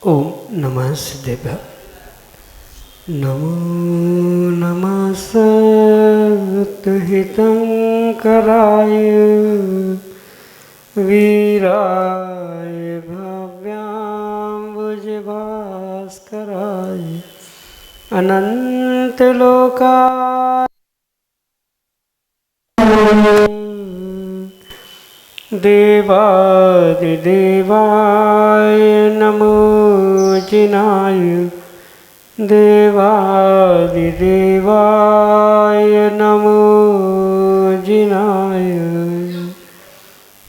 ओम नमः सिद्धेभ्यः। नमो नमः सत्हितंकराय वीराय भव्याम्बुजभास्कराय अनंतलोकाय देवादिदेवाय नमो जिनाय देवादिदेवाय नमो जिनाय।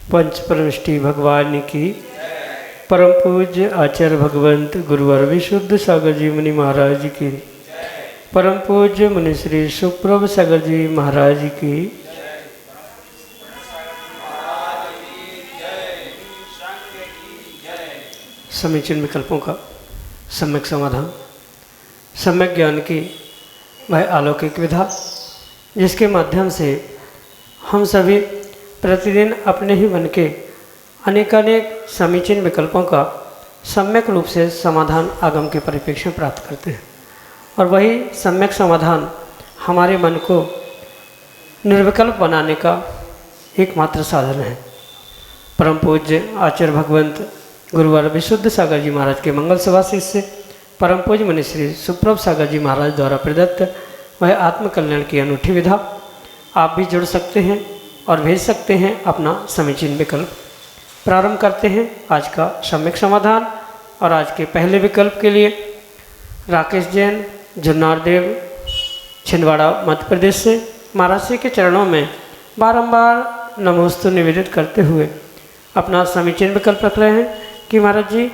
पंच परमिष्टि भगवान की परम पूज्य आचार्य भगवंत गुरुवर विशुद्ध सागर जी मुनि महाराज की, परम पूज्य मुनि श्री सुप्रभ सागर जी महाराज की, समीचीन विकल्पों का सम्यक समाधान, सम्यक ज्ञान की वह अलौकिक विधा जिसके माध्यम से हम सभी प्रतिदिन अपने ही मन के अनेकानेक समीचीन विकल्पों का सम्यक रूप से समाधान आगम के परिप्रेक्ष्य में प्राप्त करते हैं। और वही सम्यक समाधान हमारे मन को निर्विकल्प बनाने का एकमात्र साधन है। परम पूज्य आचार्य भगवंत गुरुवार विशुद्ध सागर जी महाराज के मंगल सभा से परम पूज्य मुनि श्री सुप्रभ सागर जी महाराज द्वारा प्रदत्त वह आत्मकल्याण की अनूठी विधा आप भी जुड़ सकते हैं और भेज सकते हैं अपना समीचीन विकल्प। प्रारंभ करते हैं आज का सम्यक समाधान। और आज के पहले विकल्प के लिए राकेश जैन जुन्नारदेव छिंदवाड़ा मध्य प्रदेश से महाराज जी के चरणों में बारंबार नमोस्तु निवेदित करते हुए अपना समीचीन विकल्प रख रहे हैं कि महाराज जी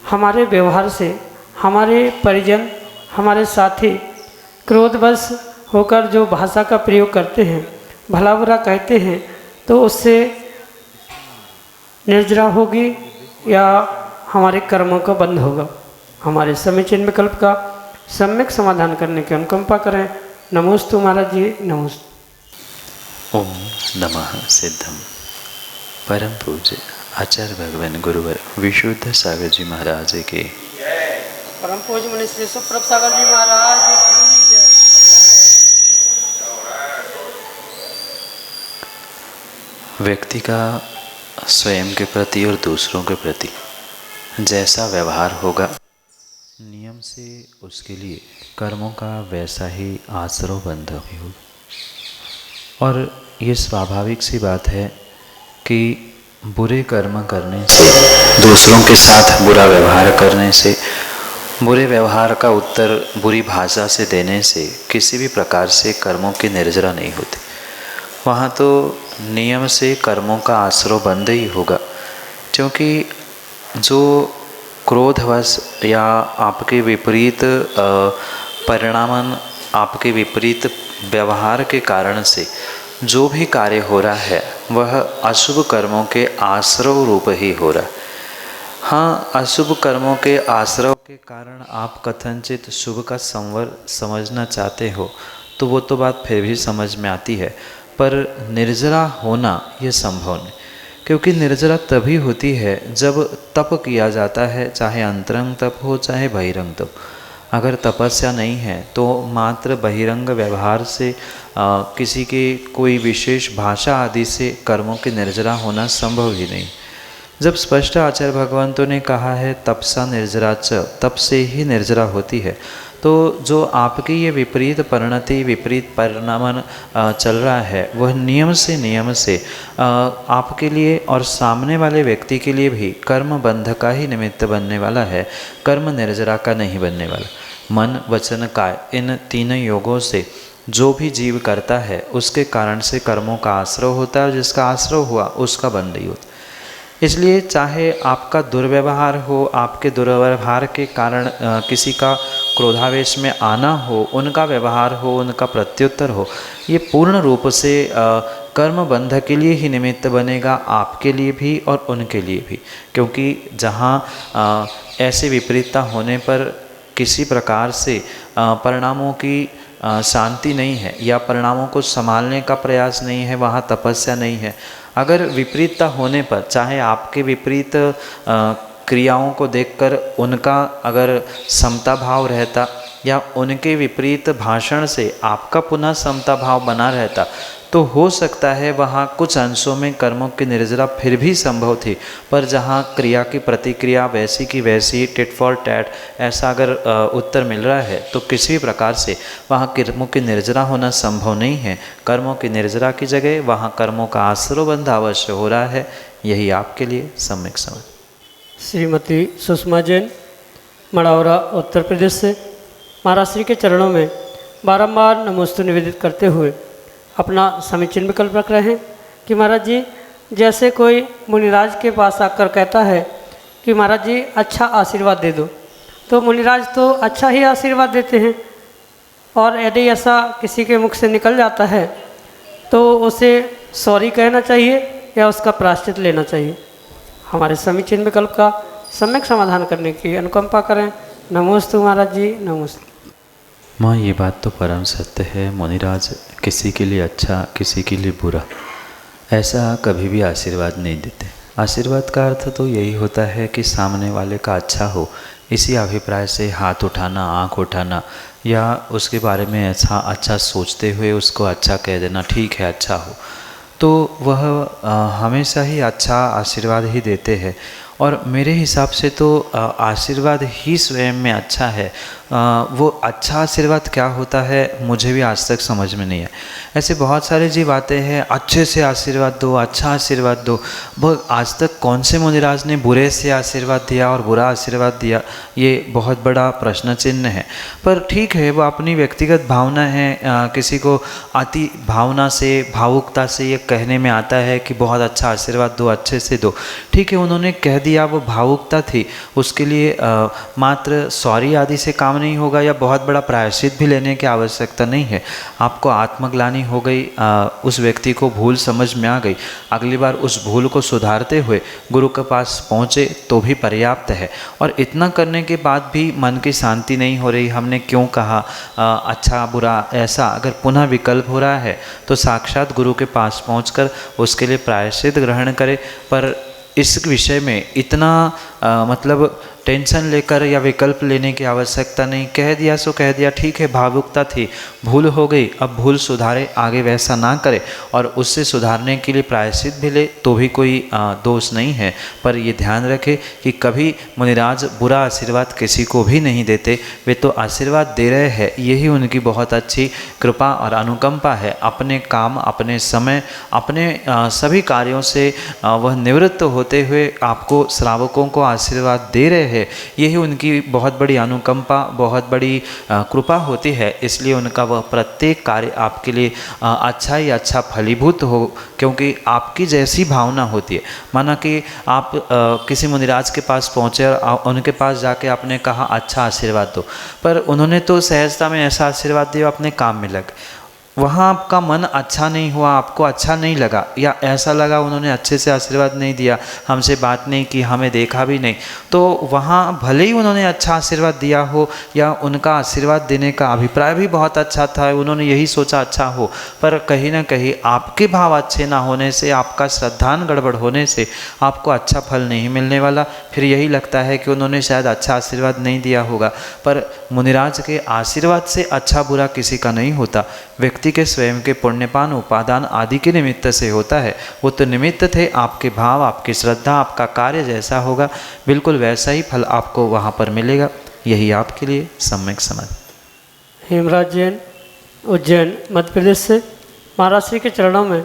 हमारे व्यवहार से हमारे परिजन हमारे साथी क्रोधवश होकर जो भाषा का प्रयोग करते हैं, भला बुरा कहते हैं, तो उससे निर्जरा होगी या हमारे कर्मों का बंद होगा। हमारे समीचीन विकल्प का सम्यक समाधान करने की अनुकंपा करें। नमोस्तु महाराज जी, नमोस्तु। ओम नमः सिद्धम। परम पूज्य आचार्य भगवान गुरुवर विशुद्ध सागर जी महाराज के, परम पूज्य मुनि श्री सुप्रभ सागर जी महाराज की जय। व्यक्ति का स्वयं के प्रति और दूसरों के प्रति जैसा व्यवहार होगा, नियम से उसके लिए कर्मों का वैसा ही आश्रय बंध भी होगा। और ये स्वाभाविक सी बात है कि बुरे कर्म करने से, दूसरों के साथ बुरा व्यवहार करने से, बुरे व्यवहार का उत्तर बुरी भाषा से देने से किसी भी प्रकार से कर्मों की निर्जरा नहीं होती। वहाँ तो नियम से कर्मों का आश्रय बंद ही होगा, क्योंकि जो क्रोधवश या आपके विपरीत परिणामन, आपके विपरीत व्यवहार के कारण से जो भी कार्य हो रहा है वह अशुभ कर्मों के आश्रय रूप ही हो रहा है। हाँ, अशुभ कर्मों के आश्रय के कारण आप कथनचित शुभ का संवर समझना चाहते हो तो वो तो बात फिर भी समझ में आती है, पर निर्जरा होना ये संभव नहीं। क्योंकि निर्जरा तभी होती है जब तप किया जाता है, चाहे अंतरंग तप हो चाहे बहिरंग तप। अगर तपस्या नहीं है तो मात्र बहिरंग व्यवहार से किसी के कोई विशेष भाषा आदि से कर्मों की निर्जरा होना संभव ही नहीं। जब स्पष्ट आचार्य भगवंतों ने कहा है तपसा निर्जरा च, तप से ही निर्जरा होती है, तो जो आपकी ये विपरीत परिणति, विपरीत परिणामन चल रहा है वह नियम से आपके लिए और सामने वाले व्यक्ति के लिए भी कर्म बंध का ही निमित्त बनने वाला है, कर्म निर्जरा का नहीं बनने वाला। मन वचन काय इन तीन योगों से जो भी जीव करता है उसके कारण से कर्मों का आश्रय होता है, और जिसका आश्रय हुआ उसका बंधई होता है। इसलिए चाहे आपका दुर्व्यवहार हो, आपके दुर्व्यवहार के कारण किसी का क्रोधावेश में आना हो, उनका व्यवहार हो, उनका प्रत्युत्तर हो, ये पूर्ण रूप से कर्म बंध के लिए ही निमित्त बनेगा, आपके लिए भी और उनके लिए भी। क्योंकि जहाँ ऐसे विपरीतता होने पर किसी प्रकार से परिणामों की शांति नहीं है या परिणामों को संभालने का प्रयास नहीं है, वहाँ तपस्या नहीं है। अगर विपरीतता होने पर, चाहे आपके विपरीत क्रियाओं को देखकर उनका अगर समता भाव रहता या उनके विपरीत भाषण से आपका पुनः समता भाव बना रहता, तो हो सकता है वहाँ कुछ अंशों में कर्मों की निर्जरा फिर भी संभव थी। पर जहाँ क्रिया की प्रतिक्रिया वैसी की वैसी, टिट फॉर टैट ऐसा अगर उत्तर मिल रहा है, तो किसी प्रकार से वहाँ कर्मों की निर्जरा होना संभव नहीं है। कर्मों की निर्जरा की जगह वहाँ कर्मों का आश्रयबंध अवश्य हो रहा है। यही आपके लिए सम्यक समझ। श्रीमती सुषमा जैन, मड़ौरा, उत्तर प्रदेश से महाराज श्री के चरणों में बारंबार नमोस्तु निवेदित करते हुए अपना समीचीन विकल्प रख रहे हैं कि महाराज जी, जैसे कोई मुनिराज के पास आकर कहता है कि महाराज जी अच्छा आशीर्वाद दे दो, तो मुनिराज तो अच्छा ही आशीर्वाद देते हैं, और यदि ऐसा किसी के मुख से निकल जाता है तो उसे सॉरी कहना चाहिए या उसका प्रायश्चित लेना चाहिए। हमारे समीचीन विकल्प का सम्यक समाधान करने की अनुकंपा करें। नमोस्तु महाराज जी, नमोस्तु। माँ, ये बात तो परम सत्य है। मुनिराज किसी के लिए अच्छा, किसी के लिए बुरा, ऐसा कभी भी आशीर्वाद नहीं देते। आशीर्वाद का अर्थ तो यही होता है कि सामने वाले का अच्छा हो, इसी अभिप्राय से हाथ उठाना, आँख उठाना, या उसके बारे में ऐसा अच्छा सोचते हुए उसको अच्छा कह देना, ठीक है अच्छा हो, तो वह हमेशा ही अच्छा आशीर्वाद ही देते हैं। और मेरे हिसाब से तो आशीर्वाद ही स्वयं में अच्छा है। वो अच्छा आशीर्वाद क्या होता है मुझे भी आज तक समझ में नहीं है। ऐसे बहुत सारे जीव आते हैं, अच्छे से आशीर्वाद दो, अच्छा आशीर्वाद दो। बहुत आज तक कौन से मुनिराज ने बुरे से आशीर्वाद दिया और बुरा आशीर्वाद दिया, ये बहुत बड़ा प्रश्न चिन्ह है। पर ठीक है, वो अपनी व्यक्तिगत भावना है। किसी को अति भावना से, भावुकता से ये कहने में आता है कि बहुत अच्छा आशीर्वाद दो, अच्छे से दो। ठीक है, उन्होंने कह दिया, वो भावुकता थी, उसके लिए मात्र सॉरी आदि से काम नहीं होगा या बहुत बड़ा प्रायश्चित भी लेने की आवश्यकता नहीं है। आपको आत्मग्लानि हो गई, उस व्यक्ति को भूल समझ में आ गई, अगली बार उस भूल को सुधारते हुए गुरु के पास पहुँचे तो भी पर्याप्त है। और इतना करने के बाद भी मन की शांति नहीं हो रही, हमने क्यों कहा अच्छा बुरा, ऐसा अगर पुनः विकल्प हो रहा है तो साक्षात गुरु के पास पहुंचकर उसके लिए प्रायश्चित ग्रहण करें। पर इस विषय में इतना मतलब टेंशन लेकर या विकल्प लेने की आवश्यकता नहीं। कह दिया सो कह दिया, ठीक है, भावुकता थी, भूल हो गई, अब भूल सुधारे, आगे वैसा ना करे और उससे सुधारने के लिए प्रायश्चित भी ले तो भी कोई दोष नहीं है। पर ये ध्यान रखे कि कभी मुनिराज बुरा आशीर्वाद किसी को भी नहीं देते। वे तो आशीर्वाद दे रहे हैं, यही उनकी बहुत अच्छी कृपा और अनुकंपा है। अपने काम, अपने समय, अपने सभी कार्यों से वह निवृत्त होते हुए आपको श्रावकों को आशीर्वाद दे रहे हैं। यही उनकी बहुत बड़ी अनुकंपा, बहुत बड़ी कृपा होती है। इसलिए उनका वह प्रत्येक कार्य आपके लिए अच्छा ही अच्छा फलीभूत हो, क्योंकि आपकी जैसी भावना होती है। माना कि आप किसी मुनिराज के पास पहुँचे और उनके पास जाके आपने कहा अच्छा आशीर्वाद दो, पर उन्होंने तो सहजता में ऐसा आशीर्वाद दिया, अपने काम में लग, वहाँ आपका मन अच्छा नहीं हुआ, आपको अच्छा नहीं लगा, या ऐसा लगा उन्होंने अच्छे से आशीर्वाद नहीं दिया, हमसे बात नहीं की, हमें देखा भी नहीं, तो वहाँ भले ही उन्होंने अच्छा आशीर्वाद दिया हो या उनका आशीर्वाद देने का अभिप्राय भी बहुत अच्छा था, उन्होंने यही सोचा अच्छा हो, पर कहीं ना कहीं आपके भाव अच्छे ना होने से, आपका श्रद्धान गड़बड़ होने से आपको अच्छा फल नहीं मिलने वाला। फिर यही लगता है कि उन्होंने शायद अच्छा आशीर्वाद नहीं दिया होगा। पर मुनिराज के आशीर्वाद से अच्छा बुरा किसी का नहीं होता, व्यक्ति के स्वयं के पुण्यपान, उपादान आदि के निमित्त से होता है। वो तो निमित्त थे, आपके भाव, आपकी श्रद्धा, आपका कार्य जैसा होगा बिल्कुल वैसा ही फल आपको वहाँ पर मिलेगा। यही आपके लिए सम्यक समझ। हेमराज जैन, उज्जैन, मध्य प्रदेश से महाराज श्री के चरणों में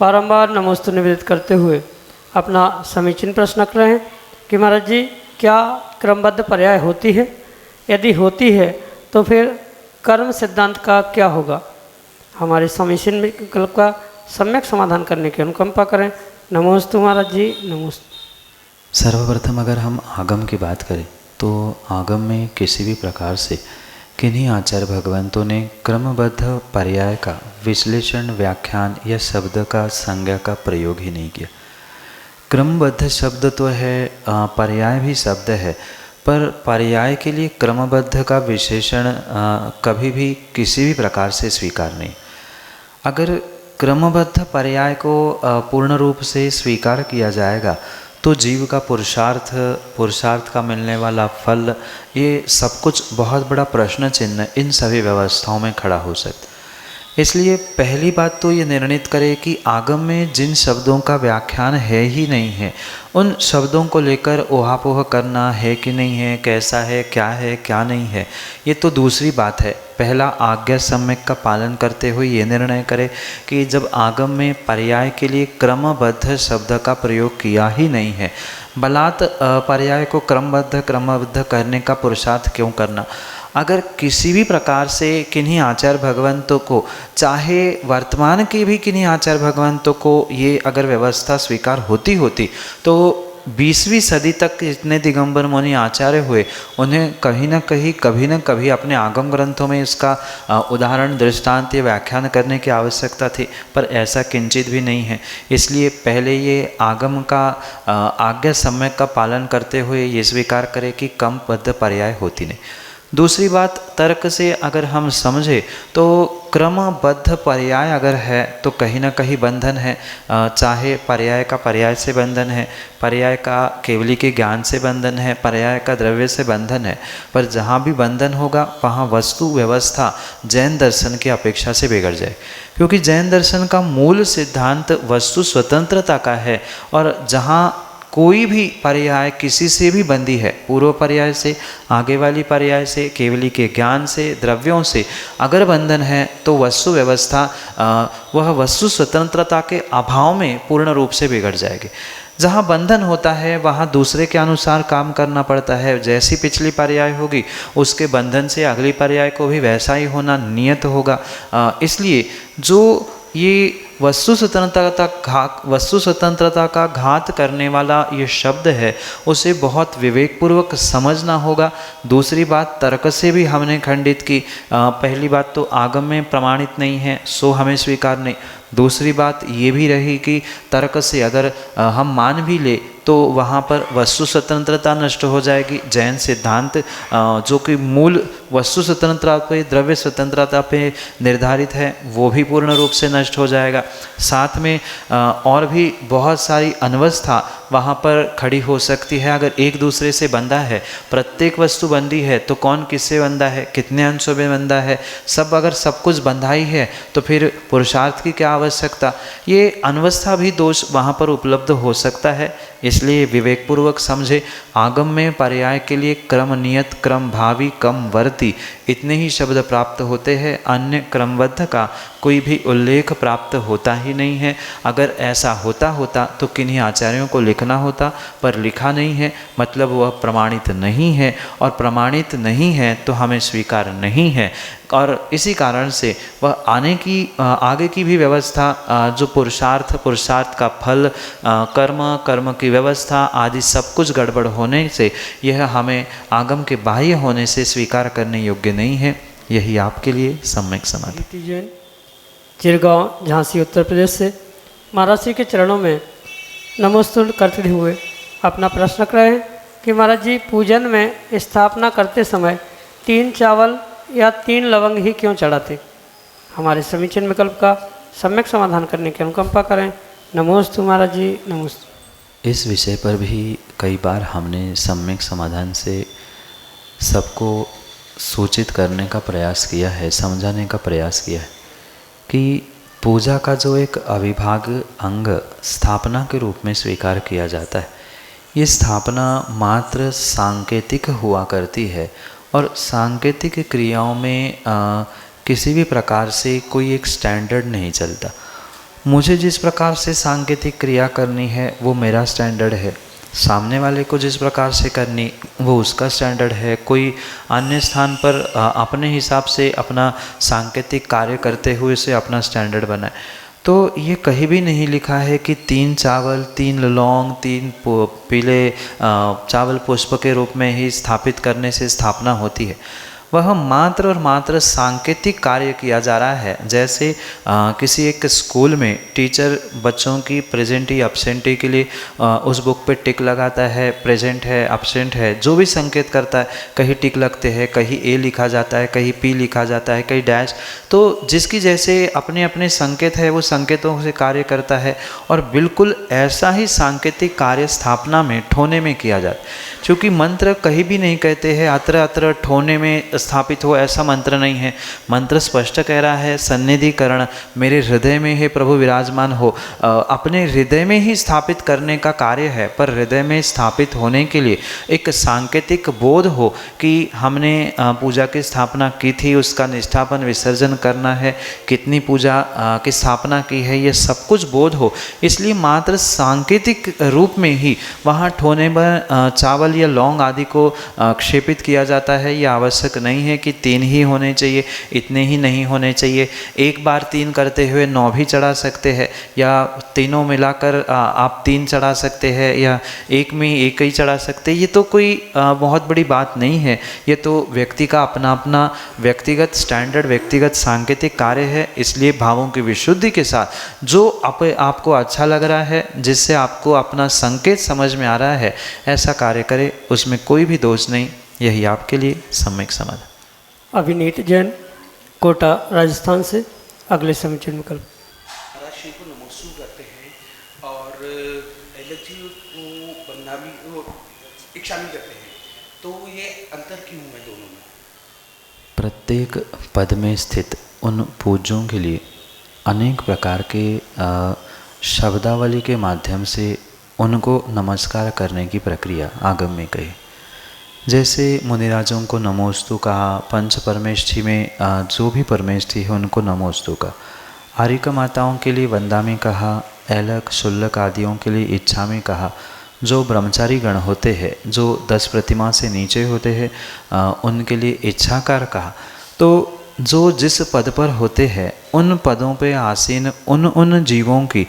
बारंबार नमोस्तु निवेदित करते हुए अपना समीचीन प्रश्न रख रहे हैं कि महाराज जी, क्या क्रमबद्ध पर्याय होती है? यदि होती है तो फिर कर्म सिद्धांत का क्या होगा? हमारे समीचीन विकल्प का सम्यक समाधान करने की अनुकंपा करें। नमोस्तु महाराज जी, नमोस्तु। सर्वप्रथम अगर हम आगम की बात करें तो आगम में किसी भी प्रकार से किन्हीं आचार्य भगवंतों ने क्रमबद्ध पर्याय का विश्लेषण, व्याख्यान या शब्द का संज्ञा का प्रयोग ही नहीं किया। क्रमबद्ध शब्द तो है, पर्याय भी शब्द है, पर पर्याय के लिए क्रमबद्ध का विशेषण कभी भी किसी भी प्रकार से स्वीकार नहीं। अगर क्रमबद्ध पर्याय को पूर्ण रूप से स्वीकार किया जाएगा तो जीव का पुरुषार्थ का मिलने वाला फल, ये सब कुछ बहुत बड़ा प्रश्न चिन्ह इन सभी व्यवस्थाओं में खड़ा हो सकता है। इसलिए पहली बात तो ये निर्णित करें कि आगम में जिन शब्दों का व्याख्यान है ही नहीं है, उन शब्दों को लेकर ओहापोह करना है कि नहीं है, कैसा है, क्या नहीं है, ये तो दूसरी बात है। पहला आज्ञा सम्यक का पालन करते हुए ये निर्णय करें कि जब आगम में पर्याय के लिए क्रमबद्ध शब्द का प्रयोग किया ही नहीं है, बलात् पर्याय को क्रमबद्ध करने का पुरुषार्थ क्यों करना। अगर किसी भी प्रकार से किन्हीं आचार्य भगवंतों को, चाहे वर्तमान के भी किन्हीं आचार्य भगवंतों को ये अगर व्यवस्था स्वीकार होती तो 20वीं सदी तक जितने दिगंबर मुनि आचार्य हुए, उन्हें कहीं ना कभी अपने आगम ग्रंथों में इसका उदाहरण, दृष्टांत या व्याख्यान करने की आवश्यकता थी, पर ऐसा किंचित भी नहीं है। इसलिए पहले ये आगम का आज्ञा सम्यक का पालन करते हुए ये स्वीकार करें कि क्रमबद्ध पर्याय होती नहीं। दूसरी बात, तर्क से अगर हम समझे तो क्रमबद्ध पर्याय अगर है तो कहीं ना कहीं बंधन है। चाहे पर्याय का पर्याय से बंधन है, पर्याय का केवली के ज्ञान से बंधन है, पर्याय का द्रव्य से बंधन है, पर जहाँ भी बंधन होगा वहाँ वस्तु व्यवस्था जैन दर्शन की अपेक्षा से बिगड़ जाए, क्योंकि जैन दर्शन का मूल सिद्धांत वस्तु स्वतंत्रता का है। और जहाँ कोई भी पर्याय किसी से भी बंधी है, पूर्व पर्याय से, आगे वाली पर्याय से, केवली के ज्ञान से, द्रव्यों से अगर बंधन है तो वस्तु व्यवस्था वह वस्तु स्वतंत्रता के अभाव में पूर्ण रूप से बिगड़ जाएगी। जहाँ बंधन होता है वहाँ दूसरे के अनुसार काम करना पड़ता है। जैसी पिछली पर्याय होगी उसके बंधन से अगली पर्याय को भी वैसा ही होना नियत होगा। इसलिए जो ये वस्तु स्वतंत्रता का घात करने वाला ये शब्द है, उसे बहुत विवेकपूर्वक समझना होगा। दूसरी बात, तर्क से भी हमने खंडित की। पहली बात तो आगम में प्रमाणित नहीं है, सो हमें स्वीकार नहीं। दूसरी बात ये भी रही कि तर्क से अगर हम मान भी ले तो वहाँ पर वस्तु स्वतंत्रता नष्ट हो जाएगी। जैन सिद्धांत जो कि मूल वस्तु स्वतंत्रता पे, द्रव्य स्वतंत्रता पे निर्धारित है, वो भी पूर्ण रूप से नष्ट हो जाएगा। साथ में और भी बहुत सारी अनवस्था वहाँ पर खड़ी हो सकती है। अगर एक दूसरे से बंधा है, प्रत्येक वस्तु बंधी है, तो कौन किससे बंधा है, कितने अंशों में बंधा है, अगर सब कुछ बंधाई है तो फिर पुरुषार्थ की क्या आवश्यकता। ये अनवस्था भी दोष वहाँ पर उपलब्ध हो सकता है। इसलिए विवेकपूर्वक समझे। आगम में पर्याय के लिए क्रम नियत, क्रम भावी, क्रम वर्ती इतने ही शब्द प्राप्त होते हैं। अन्य क्रमबद्ध का कोई भी उल्लेख प्राप्त होता ही नहीं है। अगर ऐसा होता तो किन्हीं आचार्यों को लिखना होता, पर लिखा नहीं है, मतलब वह प्रमाणित नहीं है, और प्रमाणित नहीं है तो हमें स्वीकार नहीं है। और इसी कारण से वह आगे की भी व्यवस्था, जो पुरुषार्थ का फल, कर्म की व्यवस्था आदि सब कुछ गड़बड़ होने से यह हमें आगम के बाह्य होने से स्वीकार करने योग्य नहीं है। यही आपके लिए सम्यक समाधान। चिरगांव, झांसी, उत्तर प्रदेश से महाराज श्री के चरणों में नमोस्तुल्य करते हुए अपना प्रश्न रख रहे हैं कि महाराज जी, पूजन में स्थापना करते समय 3 चावल या 3 लवंग ही क्यों चढ़ाते। हमारे समीचीन विकल्प का सम्यक समाधान करने की अनुकंपा करें। नमोस्तु महाराज जी, नमोस्तु। इस विषय पर भी कई बार हमने सम्यक समाधान से सबको सूचित करने का प्रयास किया है, समझाने का प्रयास किया है कि पूजा का जो एक अविभाग अंग स्थापना के रूप में स्वीकार किया जाता है, ये स्थापना मात्र सांकेतिक हुआ करती है। और सांकेतिक क्रियाओं में किसी भी प्रकार से कोई एक स्टैंडर्ड नहीं चलता। मुझे जिस प्रकार से सांकेतिक क्रिया करनी है वो मेरा स्टैंडर्ड है, सामने वाले को जिस प्रकार से करनी वो उसका स्टैंडर्ड है। कोई अन्य स्थान पर अपने हिसाब से अपना सांकेतिक कार्य करते हुए से अपना स्टैंडर्ड बनाए। तो ये कहीं भी नहीं लिखा है कि 3 चावल 3 लौंग 3 पीले चावल पुष्प के रूप में ही स्थापित करने से स्थापना होती है। वह मात्र और मात्र सांकेतिक कार्य किया जा रहा है। जैसे किसी एक स्कूल में टीचर बच्चों की प्रेजेंटी एब्सेंटी के लिए उस बुक पे टिक लगाता है, प्रेजेंट है एब्सेंट है, जो भी संकेत करता है, कहीं टिक लगते हैं, कहीं ए लिखा जाता है, कहीं पी लिखा जाता है, कहीं डैश। तो जिसकी जैसे अपने अपने संकेत है वो संकेतों से कार्य करता है। और बिल्कुल ऐसा ही सांकेतिक कार्य स्थापना में ठोने में किया जाता है। क्योंकि मंत्र कहीं भी नहीं कहते हैं अत्र अत्र ठोने में स्थापित हो, ऐसा मंत्र नहीं है। मंत्र स्पष्ट कह रहा है सन्निधिकरण, मेरे हृदय में है प्रभु विराजमान हो। अपने हृदय में ही स्थापित करने का कार्य है। पर हृदय में स्थापित होने के लिए एक सांकेतिक बोध हो कि हमने पूजा की स्थापना की थी, उसका निष्ठापन विसर्जन करना है, कितनी पूजा की स्थापना की है, ये सब कुछ बोध हो। इसलिए मात्र सांकेतिक रूप में ही वहाँ ठोने पर चावल या लौंग आदि को क्षेपित किया जाता है। यह आवश्यक नहीं है कि 3 ही होने चाहिए, इतने ही नहीं होने चाहिए। एक बार 3 करते हुए 9 भी चढ़ा सकते हैं, या तीनों मिलाकर आप 3 चढ़ा सकते हैं, या एक में एक ही चढ़ा सकते हैं। ये तो कोई बहुत बड़ी बात नहीं है। ये तो व्यक्ति का अपना अपना व्यक्तिगत स्टैंडर्ड, व्यक्तिगत सांकेतिक कार्य है। इसलिए भावों की विशुद्धि के साथ जो आपको अच्छा लग रहा है, जिससे आपको अपना संकेत समझ में आ रहा है, ऐसा कार्य करें, उसमें कोई भी दोष नहीं। यही आपके लिए सम्यक समाधान। अभिनीत जैन, कोटा, राजस्थान से अगले समीचीन विकल्प। महाराज श्री को नमोस्तु करते हैं और एलक जी को बंदामी इच्छामी करते हैं, तो ये अंतर क्यों है दोनों में? प्रत्येक पद में स्थित उन पूज्यों के लिए अनेक प्रकार के शब्दावली के माध्यम से उनको नमस्कार करने की प्रक्रिया आगम में कही। जैसे मुनिराजों को नमोस्तु कहा, पंच परमेष्ठी में जो भी परमेष्ठी है उनको नमोस्तु कहा, आर्यिका माताओं के लिए वंदामी कहा, ऐलक शुल्लक आदियों के लिए इच्छामी कहा, जो ब्रह्मचारी गण होते हैं, जो 10 प्रतिमा से नीचे होते हैं, उनके लिए इच्छाकार कहा। तो जो जिस पद पर होते हैं उन पदों पे आसीन उन जीवों की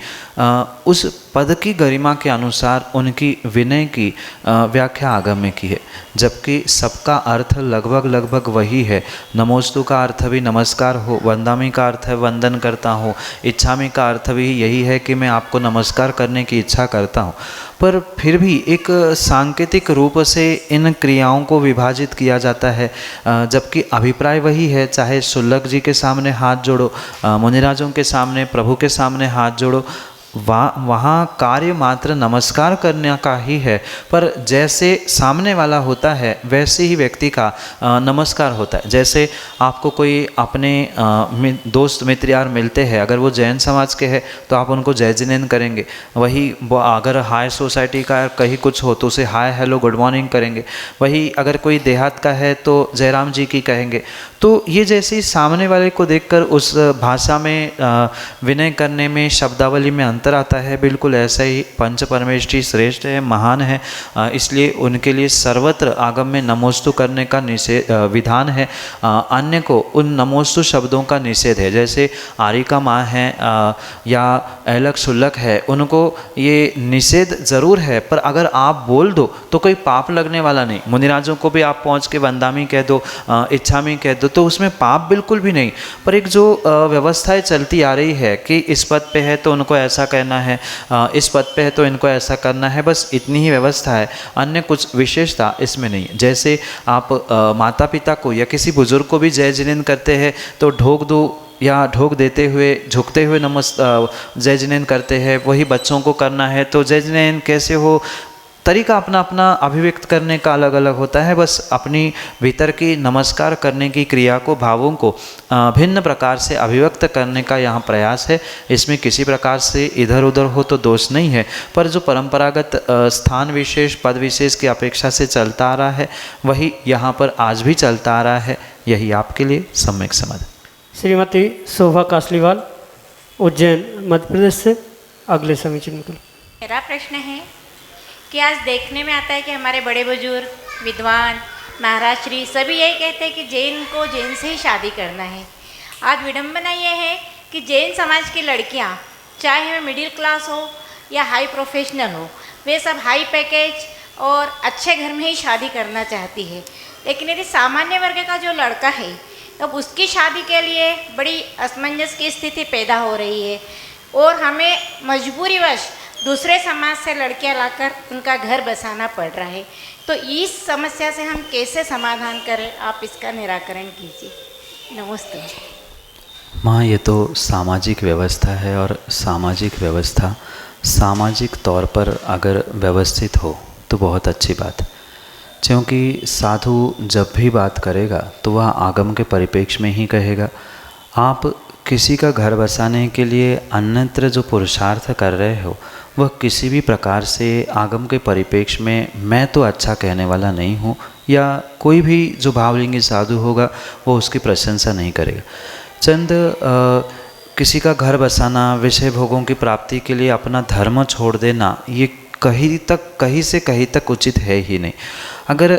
उस पद की गरिमा के अनुसार उनकी विनय की व्याख्या आगम में की है। जबकि सबका अर्थ लगभग वही है। नमोस्तु का अर्थ भी नमस्कार हो, वंदामी का अर्थ है वंदन करता हूँ, इच्छामी का अर्थ भी यही है कि मैं आपको नमस्कार करने की इच्छा करता हूँ। पर फिर भी एक सांकेतिक रूप से इन क्रियाओं को विभाजित किया जाता है, जबकि अभिप्राय वही है। चाहे शुल्लक जी के सामने हाथ जोड़ो, मुनिराजों के सामने, प्रभु के सामने हाथ जोड़ो, वहाँ कार्य मात्र नमस्कार करने का ही है। पर जैसे सामने वाला होता है वैसे ही व्यक्ति का नमस्कार होता है। जैसे आपको कोई अपने दोस्त मित्र यार मिलते हैं, अगर वो जैन समाज के हैं तो आप उनको जय जिनेन करेंगे। वही अगर हाई सोसाइटी का कहीं कुछ हो तो उसे हाय हेलो गुड मॉर्निंग करेंगे। वही अगर कोई देहात का है तो जयराम जी की कहेंगे। तो ये जैसे सामने वाले को देखकर उस भाषा में विनय करने में, शब्दावली में अंतर आता है, बिल्कुल ऐसा ही पंच परमेष्ठी श्रेष्ठ है, महान है, इसलिए उनके लिए सर्वत्र आगम में नमोस्तु करने का विधान है। अन्य को उन नमोस्तु शब्दों का निषेध है। जैसे आर्यिका माँ है या ऐलक शुल्लक है, उनको ये निषेध ज़रूर है, पर अगर आप बोल दो तो कोई पाप लगने वाला नहीं। मुनिराजों को भी आप पहुँच के वंदामी कह दो, इच्छामी कह दो, तो उसमें पाप बिल्कुल भी नहीं। पर एक जो व्यवस्थाएं चलती आ रही है कि इस पद पे है तो उनको ऐसा कहना है, इस पद पे है तो इनको ऐसा करना है, बस इतनी ही व्यवस्था है, अन्य कुछ विशेषता इसमें नहीं। जैसे आप माता पिता को या किसी बुजुर्ग को भी जय जिनेन करते हैं तो ढोक दो या ढोक देते हुए, झुकते हुए जय जिनेन करते हैं। वही बच्चों को करना है तो जय जिनेन कैसे हो, तरीका अपना अपना अभिव्यक्त करने का अलग अलग होता है। बस अपनी भीतर की नमस्कार करने की क्रिया को, भावों को भिन्न प्रकार से अभिव्यक्त करने का यहाँ प्रयास है। इसमें किसी प्रकार से इधर उधर हो तो दोष नहीं है, पर जो परंपरागत स्थान विशेष, पद विशेष की अपेक्षा से चलता आ रहा है वही यहाँ पर आज भी चलता आ रहा है। यही आपके लिए सम्यक समाधान। श्रीमती शोभा कासलीवाल, उज्जैन, मध्य प्रदेश से अगले समीचीन विकल्प। मेरा प्रश्न है कि आज देखने में आता है कि हमारे बड़े बुजुर्ग, विद्वान, महाराज श्री सभी यही कहते हैं कि जैन को जैन से ही शादी करना है। आज विडंबना ये है कि जैन समाज की लड़कियां, चाहे वह मिडिल क्लास हो या हाई प्रोफेशनल हो, वे सब हाई पैकेज और अच्छे घर में ही शादी करना चाहती है। लेकिन यदि सामान्य वर्ग का जो लड़का है, तब उसकी शादी के लिए बड़ी असमंजस की स्थिति पैदा हो रही है और हमें मजबूरीवश दूसरे समाज से लड़कियां लाकर उनका घर बसाना पड़ रहा है। तो इस समस्या से हम कैसे समाधान करें, आप इसका निराकरण कीजिए। नमस्ते। माँ, ये तो सामाजिक व्यवस्था है और सामाजिक व्यवस्था सामाजिक तौर पर अगर व्यवस्थित हो तो बहुत अच्छी बात है, क्योंकि साधु जब भी बात करेगा तो वह आगम के परिप्रेक्ष्य में ही कहेगा। आप किसी का घर बसाने के लिए अन्यत्र जो पुरुषार्थ कर रहे हो वह किसी भी प्रकार से आगम के परिप्रेक्ष्य में मैं तो अच्छा कहने वाला नहीं हूँ, या कोई भी जो भावलिंगी साधु होगा वो उसकी प्रशंसा नहीं करेगा। चंद किसी का घर बसाना, विषय भोगों की प्राप्ति के लिए अपना धर्म छोड़ देना, ये कहीं से कहीं तक उचित है ही नहीं। अगर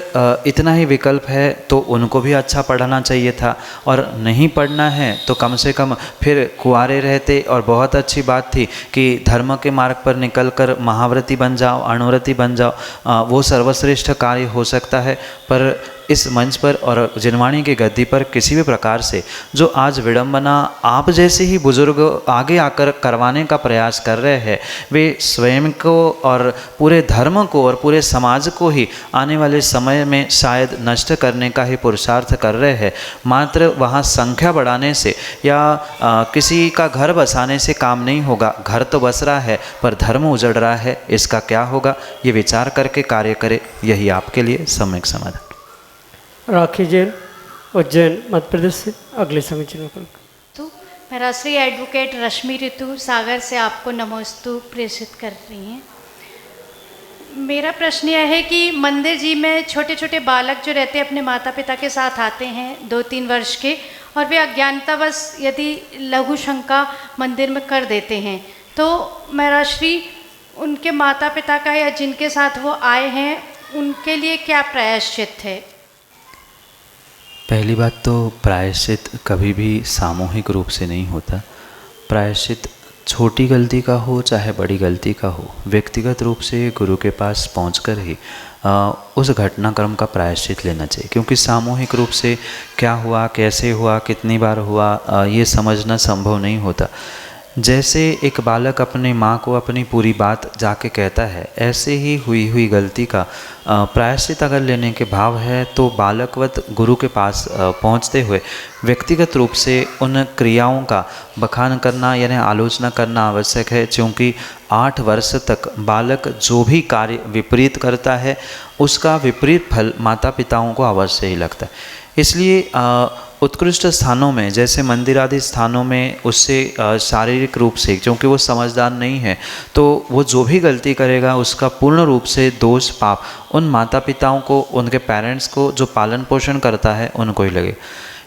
इतना ही विकल्प है तो उनको भी अच्छा पढ़ाना चाहिए था, और नहीं पढ़ना है तो कम से कम फिर कुंवारे रहते। और बहुत अच्छी बात थी कि धर्म के मार्ग पर निकलकर महाव्रती बन जाओ, अणुव्रती बन जाओ, वो सर्वश्रेष्ठ कार्य हो सकता है। पर इस मंच पर और जिनवाणी की गद्दी पर किसी भी प्रकार से जो आज विडंबना आप जैसे ही बुजुर्ग आगे आकर करवाने का प्रयास कर रहे हैं, वे स्वयं को और पूरे धर्म को और पूरे समाज को ही आने वाले समय में शायद नष्ट करने का ही पुरुषार्थ कर रहे हैं। मात्र वहाँ संख्या बढ़ाने से या किसी का घर बसाने से काम नहीं होगा। घर तो बस रहा है पर धर्म उजड़ रहा है, इसका क्या होगा, ये विचार करके कार्य करें, यही आपके लिए सम्यक समाधान। राखी जैन, उज्जैन, मध्य प्रदेश से अगले समीचीन में। तो मैं राष्ट्रीय एडवोकेट रश्मि ऋतु सागर से आपको नमोस्तु प्रेषित कर रही हैं। मेरा प्रश्न यह है कि मंदिर जी में छोटे छोटे बालक जो रहते हैं अपने माता पिता के साथ आते हैं 2-3 वर्ष के, और वे अज्ञानतावश यदि लघु शंका मंदिर में कर देते हैं, तो मेरा श्री उनके माता पिता का या जिनके साथ वो आए हैं उनके लिए क्या प्रायश्चित है? पहली बात तो प्रायश्चित कभी भी सामूहिक रूप से नहीं होता। प्रायश्चित छोटी गलती का हो चाहे बड़ी गलती का हो, व्यक्तिगत रूप से गुरु के पास पहुंचकर ही उस घटनाक्रम का प्रायश्चित लेना चाहिए। क्योंकि सामूहिक रूप से क्या हुआ, कैसे हुआ, कितनी बार हुआ, ये समझना संभव नहीं होता। जैसे एक बालक अपनी माँ को अपनी पूरी बात जाके कहता है, ऐसे ही हुई हुई गलती का प्रायश्चित अगर लेने के भाव है तो बालकवत गुरु के पास पहुँचते हुए व्यक्तिगत रूप से उन क्रियाओं का बखान करना यानी आलोचना करना आवश्यक है। क्योंकि 8 वर्ष तक बालक जो भी कार्य विपरीत करता है उसका विपरीत फल माता पिताओं को अवश्य ही लगता है। इसलिए उत्कृष्ट स्थानों में जैसे मंदिर आदि स्थानों में उससे शारीरिक रूप से, क्योंकि वो समझदार नहीं है, तो वो जो भी गलती करेगा उसका पूर्ण रूप से दोष पाप उन माता पिताओं को, उनके पेरेंट्स को जो पालन पोषण करता है उनको ही लगे।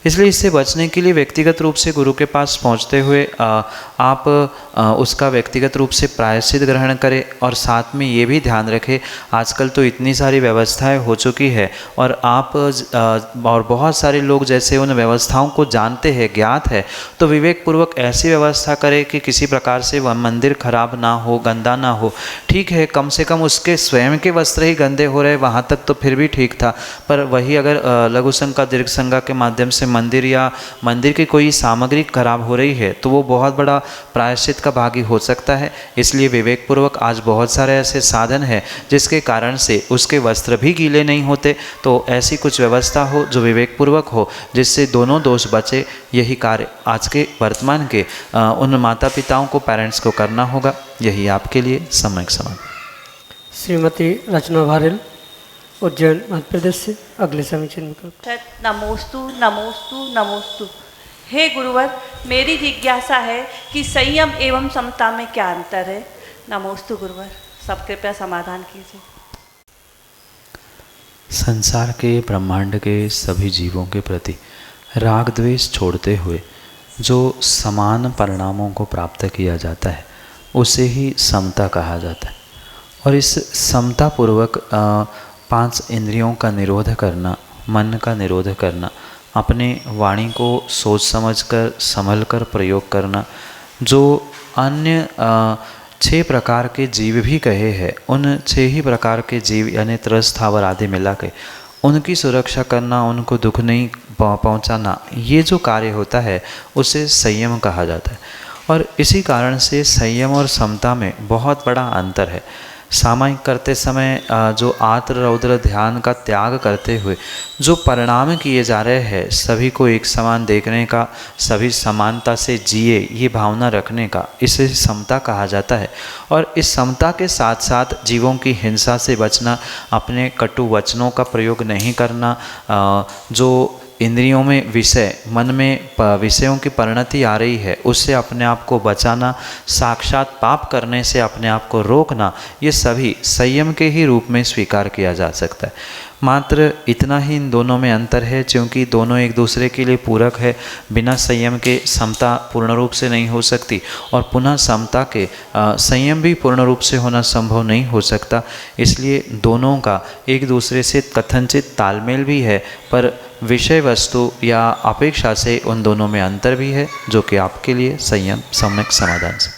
इसलिए इससे बचने के लिए व्यक्तिगत रूप से गुरु के पास पहुंचते हुए आप उसका व्यक्तिगत रूप से प्रायश्चित ग्रहण करें। और साथ में ये भी ध्यान रखें, आजकल तो इतनी सारी व्यवस्थाएं हो चुकी है और आप और बहुत सारे लोग जैसे उन व्यवस्थाओं को जानते हैं, ज्ञात है, तो विवेकपूर्वक ऐसी व्यवस्था करें कि किसी प्रकार से वह मंदिर खराब ना हो, गंदा ना हो। ठीक है, कम से कम उसके स्वयं के वस्त्र ही गंदे हो रहे, वहाँ तक तो फिर भी ठीक था। पर वही अगर लघु संज्ञा दीर्घ संज्ञा के माध्यम से मंदिर या मंदिर की कोई सामग्री खराब हो रही है तो वो बहुत बड़ा प्रायश्चित का भागी हो सकता है। इसलिए विवेकपूर्वक आज बहुत सारे ऐसे साधन हैं जिसके कारण से उसके वस्त्र भी गीले नहीं होते, तो ऐसी कुछ व्यवस्था हो जो विवेकपूर्वक हो, जिससे दोनों दोष बचे। यही कार्य आज के वर्तमान के उन माता पिताओं को, पेरेंट्स को करना होगा। यही आपके लिए सम्यक समाधान। श्रीमती रचना भारेल, उज्जैन, मध्य प्रदेश से अगले समीचीन में। नमोस्तु नमोस्तु नमोस्तु। हे गुरुवर, मेरी जिज्ञासा है कि संयम एवं समता में क्या अंतर है? नमोस्तु गुरुवर, सब कृपया समाधान कीजिए। संसार के, ब्रह्मांड के सभी जीवों के प्रति राग द्वेष छोड़ते हुए जो समान परिणामों को प्राप्त किया जाता है उसे ही समता कहा जाता है। और इस समतापूर्वक 5 इंद्रियों का निरोध करना, मन का निरोध करना, अपने वाणी को सोच समझकर संभल कर प्रयोग करना, जो अन्य 6 प्रकार के जीव भी कहे हैं, उन 6 ही प्रकार के जीव यानी त्रस स्थावर आदि मिला के उनकी सुरक्षा करना, उनको दुख नहीं पहुंचाना, ये जो कार्य होता है उसे संयम कहा जाता है। और इसी कारण से संयम और समता में बहुत बड़ा अंतर है। सामायिक करते समय जो आत्र रौद्र ध्यान का त्याग करते हुए जो परिणाम किए जा रहे हैं, सभी को एक समान देखने का, सभी समानता से जिए ये भावना रखने का, इसे समता कहा जाता है। और इस समता के साथ साथ जीवों की हिंसा से बचना, अपने कटु वचनों का प्रयोग नहीं करना, जो इंद्रियों में विषय, मन में विषयों की परिणति आ रही है उससे अपने आप को बचाना, साक्षात पाप करने से अपने आप को रोकना, ये सभी संयम के ही रूप में स्वीकार किया जा सकता है। मात्र इतना ही इन दोनों में अंतर है, क्योंकि दोनों एक दूसरे के लिए पूरक है। बिना संयम के समता पूर्ण रूप से नहीं हो सकती और पुनः समता के संयम भी पूर्ण रूप से होना संभव नहीं हो सकता। इसलिए दोनों का एक दूसरे से कथनचित तालमेल भी है, पर विषय वस्तु या अपेक्षा से उन दोनों में अंतर भी है, जो कि आपके लिए संयम सम्यक समाधान से